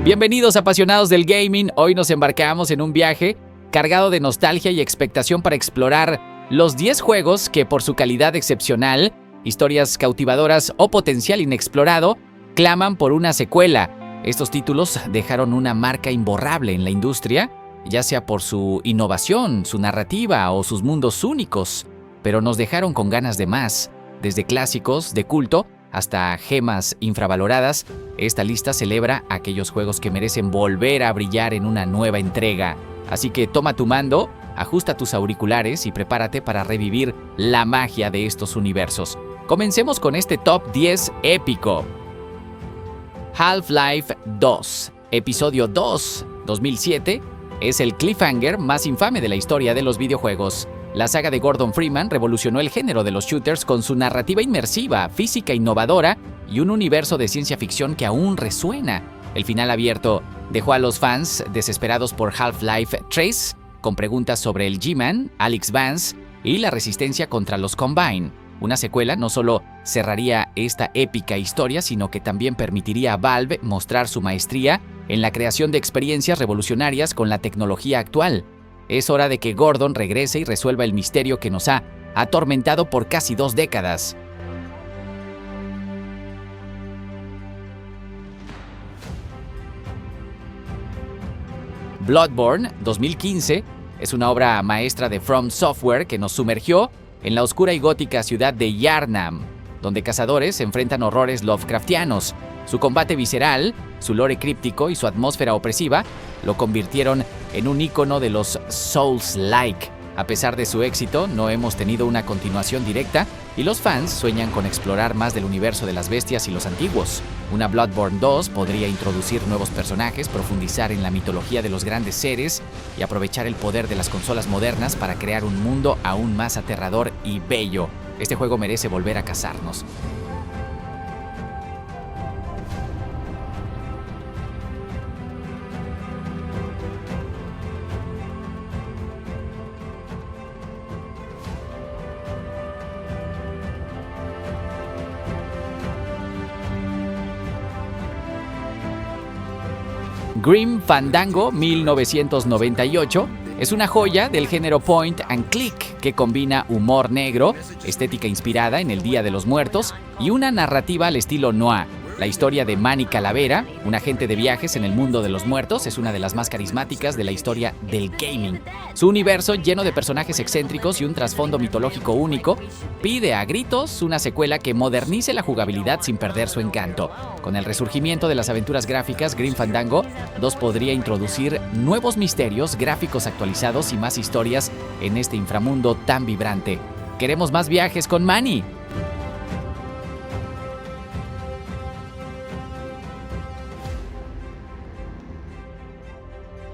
Bienvenidos apasionados del gaming, hoy nos embarcamos en un viaje cargado de nostalgia y expectación para explorar los 10 juegos que por su calidad excepcional, historias cautivadoras o potencial inexplorado, claman por una secuela. Estos títulos dejaron una marca imborrable en la industria, ya sea por su innovación, su narrativa o sus mundos únicos, pero nos dejaron con ganas de más, desde clásicos de culto hasta gemas infravaloradas. Esta lista celebra aquellos juegos que merecen volver a brillar en una nueva entrega. Así que toma tu mando, ajusta tus auriculares y prepárate para revivir la magia de estos universos. Comencemos con este top 10 épico. Half-Life 2, episodio 2, 2007, es el cliffhanger más infame de la historia de los videojuegos. La saga de Gordon Freeman revolucionó el género de los shooters con su narrativa inmersiva, física innovadora y un universo de ciencia ficción que aún resuena. El final abierto dejó a los fans desesperados por Half-Life 3, con preguntas sobre el G-Man, Alex Vance y la resistencia contra los Combine. Una secuela no solo cerraría esta épica historia, sino que también permitiría a Valve mostrar su maestría en la creación de experiencias revolucionarias con la tecnología actual. Es hora de que Gordon regrese y resuelva el misterio que nos ha atormentado por casi 2 décadas. Bloodborne 2015 es una obra maestra de From Software que nos sumergió en la oscura y gótica ciudad de Yharnam, donde cazadores enfrentan horrores lovecraftianos. Su combate visceral, su lore críptico y su atmósfera opresiva lo convirtieron en un ícono de los Souls-like. A pesar de su éxito, no hemos tenido una continuación directa y los fans sueñan con explorar más del universo de las bestias y los antiguos. Una Bloodborne 2 podría introducir nuevos personajes, profundizar en la mitología de los grandes seres y aprovechar el poder de las consolas modernas para crear un mundo aún más aterrador y bello. Este juego merece volver a cazarnos. Grim Fandango 1998 es una joya del género point and click que combina humor negro, estética inspirada en el Día de los Muertos y una narrativa al estilo noir. La historia de Manny Calavera, un agente de viajes en el mundo de los muertos, es una de las más carismáticas de la historia del gaming. Su universo, lleno de personajes excéntricos y un trasfondo mitológico único, pide a gritos una secuela que modernice la jugabilidad sin perder su encanto. Con el resurgimiento de las aventuras gráficas, Grim Fandango 2 podría introducir nuevos misterios, gráficos actualizados y más historias en este inframundo tan vibrante. ¡Queremos más viajes con Manny!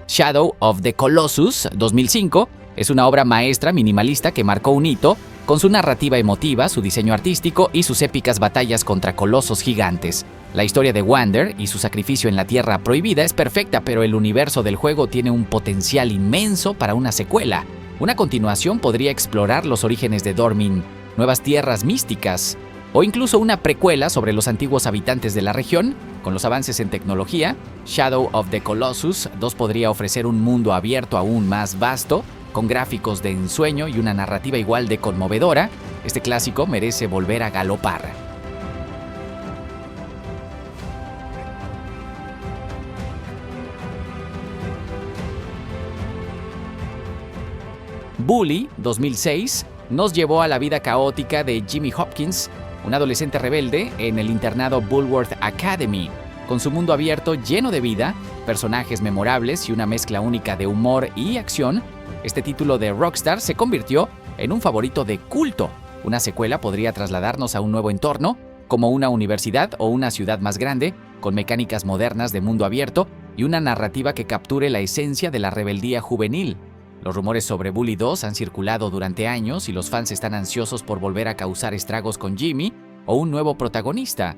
Shadow of the Colossus 2005 es una obra maestra minimalista que marcó un hito con su narrativa emotiva, su diseño artístico y sus épicas batallas contra colosos gigantes. La historia de Wander y su sacrificio en la Tierra Prohibida es perfecta, pero el universo del juego tiene un potencial inmenso para una secuela. Una continuación podría explorar los orígenes de Dormin, nuevas tierras místicas, o incluso una precuela sobre los antiguos habitantes de la región. Con los avances en tecnología, Shadow of the Colossus 2 podría ofrecer un mundo abierto aún más vasto, con gráficos de ensueño y una narrativa igual de conmovedora. Este clásico merece volver a galopar. Bully 2006 nos llevó a la vida caótica de Jimmy Hopkins, un adolescente rebelde en el internado Bulworth Academy. Con su mundo abierto lleno de vida, personajes memorables y una mezcla única de humor y acción, este título de Rockstar se convirtió en un favorito de culto. Una secuela podría trasladarnos a un nuevo entorno, como una universidad o una ciudad más grande, con mecánicas modernas de mundo abierto y una narrativa que capture la esencia de la rebeldía juvenil. Los rumores sobre Bully 2 han circulado durante años y los fans están ansiosos por volver a causar estragos con Jimmy o un nuevo protagonista.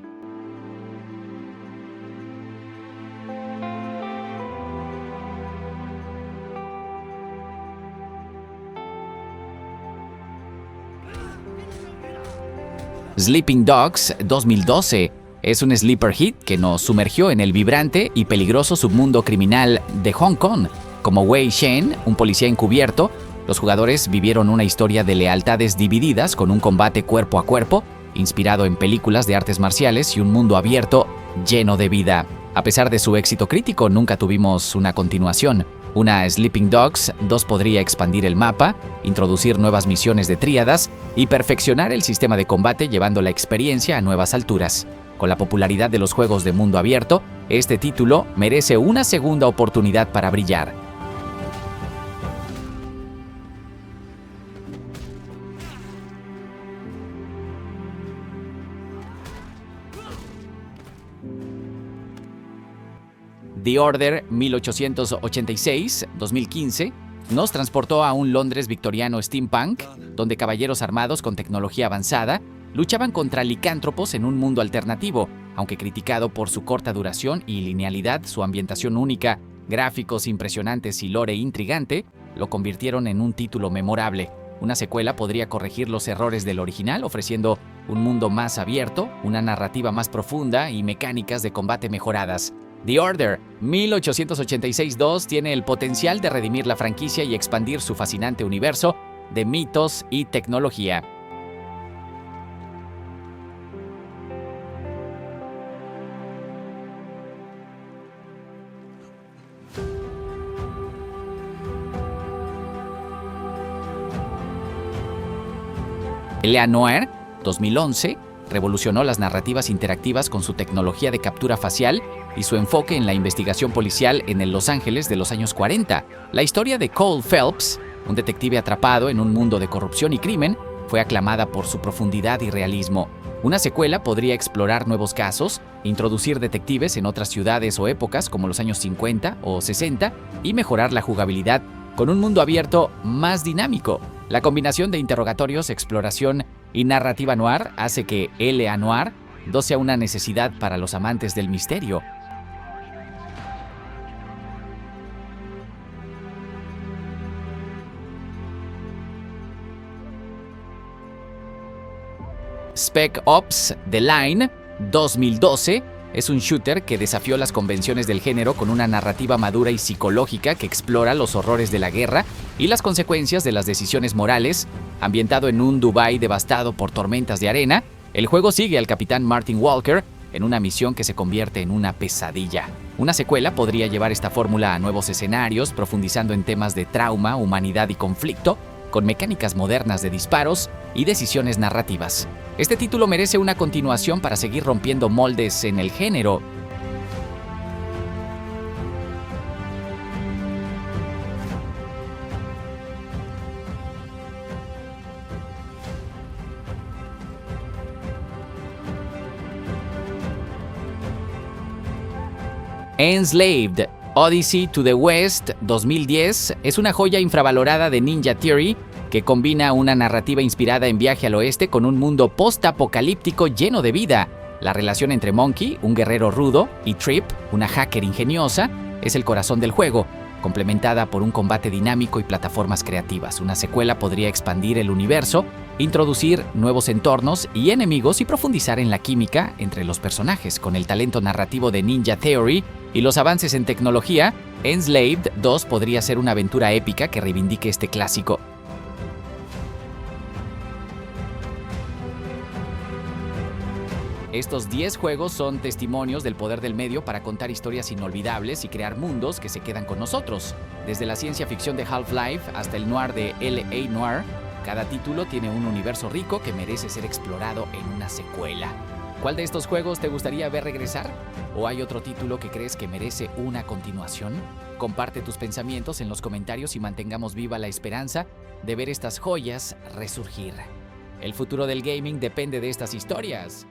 Sleeping Dogs 2012 Es un sleeper hit que nos sumergió en el vibrante y peligroso submundo criminal de Hong Kong. Como Wei Shen, un policía encubierto, los jugadores vivieron una historia de lealtades divididas con un combate cuerpo a cuerpo, inspirado en películas de artes marciales y un mundo abierto lleno de vida. A pesar de su éxito crítico, nunca tuvimos una continuación. Una Sleeping Dogs 2 podría expandir el mapa, introducir nuevas misiones de tríadas y perfeccionar el sistema de combate llevando la experiencia a nuevas alturas. Con la popularidad de los juegos de mundo abierto, este título merece una segunda oportunidad para brillar. The Order 1886-2015 nos transportó a un Londres victoriano steampunk, donde caballeros armados con tecnología avanzada luchaban contra licántropos en un mundo alternativo. Aunque criticado por su corta duración y linealidad, su ambientación única, gráficos impresionantes y lore intrigante, lo convirtieron en un título memorable. Una secuela podría corregir los errores del original, ofreciendo un mundo más abierto, una narrativa más profunda y mecánicas de combate mejoradas. The Order 1886-2 tiene el potencial de redimir la franquicia y expandir su fascinante universo de mitos y tecnología. L.A. Noire 2011 revolucionó las narrativas interactivas con su tecnología de captura facial y su enfoque en la investigación policial en el Los Ángeles de los años 40. La historia de Cole Phelps, un detective atrapado en un mundo de corrupción y crimen, fue aclamada por su profundidad y realismo. Una secuela podría explorar nuevos casos, introducir detectives en otras ciudades o épocas como los años 50 o 60 y mejorar la jugabilidad con un mundo abierto más dinámico. La combinación de interrogatorios, exploración y narrativa noir hace que L.A. Noire 2 sea una necesidad para los amantes del misterio. Spec Ops: The Line 2012 es un shooter que desafió las convenciones del género con una narrativa madura y psicológica que explora los horrores de la guerra y las consecuencias de las decisiones morales. Ambientado en un Dubái devastado por tormentas de arena, el juego sigue al capitán Martin Walker en una misión que se convierte en una pesadilla. Una secuela podría llevar esta fórmula a nuevos escenarios, profundizando en temas de trauma, humanidad y conflicto, con mecánicas modernas de disparos y decisiones narrativas. Este título merece una continuación para seguir rompiendo moldes en el género. Enslaved: Odyssey to the West 2010 es una joya infravalorada de Ninja Theory que combina una narrativa inspirada en Viaje al Oeste con un mundo post-apocalíptico lleno de vida. La relación entre Monkey, un guerrero rudo, y Trip, una hacker ingeniosa, es el corazón del juego, complementada por un combate dinámico y plataformas creativas. Una secuela podría expandir el universo, introducir nuevos entornos y enemigos y profundizar en la química entre los personajes. Con el talento narrativo de Ninja Theory y los avances en tecnología, Enslaved 2 podría ser una aventura épica que reivindique este clásico. Estos 10 juegos son testimonios del poder del medio para contar historias inolvidables y crear mundos que se quedan con nosotros. Desde la ciencia ficción de Half-Life hasta el noir de L.A. Noire, cada título tiene un universo rico que merece ser explorado en una secuela. ¿Cuál de estos juegos te gustaría ver regresar? ¿O hay otro título que crees que merece una continuación? Comparte tus pensamientos en los comentarios y mantengamos viva la esperanza de ver estas joyas resurgir. El futuro del gaming depende de estas historias.